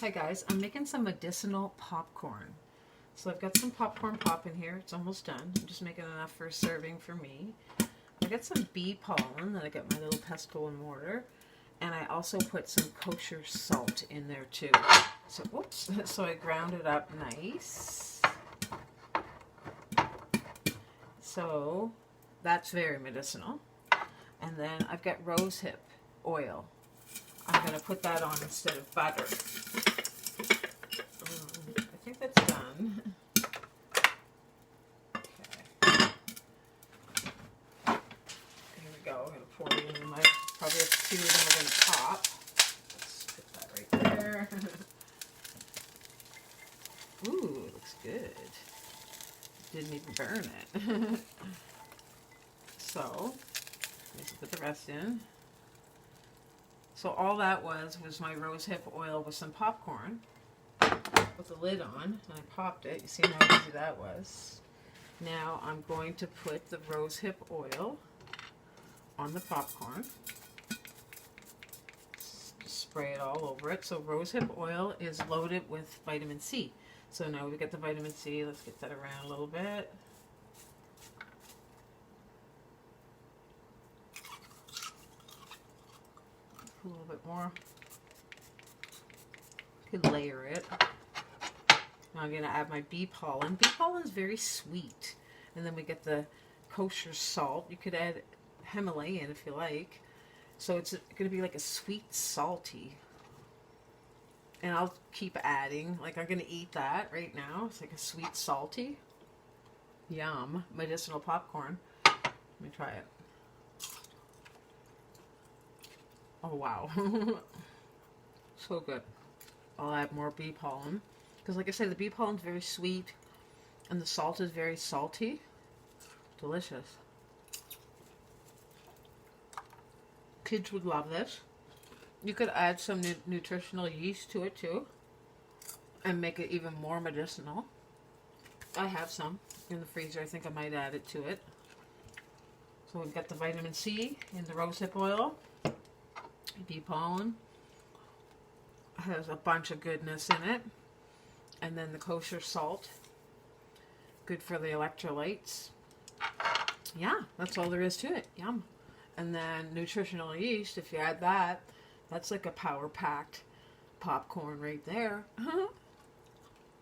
Hi guys, I'm making some medicinal popcorn. So I've got some popcorn pop in here. It's almost done. I'm just making enough for a serving for me. I got some bee pollen, then I got my little pestle and mortar, and I also put some kosher salt in there too. So whoops, so I ground it up nice. So that's very medicinal. And then I've got rosehip oil. I'm going to put that on instead of butter. I think that's done. Okay. Here we go. I'm going to pour it in. My probably have two of them are going to pop. Let's put that right there. Ooh, it looks good. Didn't even burn it. So, let's put the rest in. So all that was my rosehip oil with some popcorn with the lid on, and I popped it. You see how easy that was. Now I'm going to put the rosehip oil on the popcorn. Just spray it all over it. So rosehip oil is loaded with vitamin C. So now we get the vitamin C. Let's get that around a little bit. A little bit more. Could layer it. Now I'm going to add my bee pollen. Bee pollen is very sweet. And then we get the kosher salt. You could add Himalayan if you like. So it's going to be like a sweet salty. And I'll keep adding. Like I'm going to eat that right now. It's like a sweet salty. Yum. Medicinal popcorn. Let me try it. Oh wow. So good. I'll add more bee pollen. Because like I said, the bee pollen is very sweet. And the salt is very salty. Delicious. Kids would love this. You could add some nutritional yeast to it too. And make it even more medicinal. I have some in the freezer. I think I might add it to it. So we've got the vitamin C in the rosehip oil. Bee pollen has a bunch of goodness in it, and then the kosher salt, good for the electrolytes. Yeah, that's all there is to it. Yum. And then nutritional yeast, if you add that, that's like a power packed popcorn right there.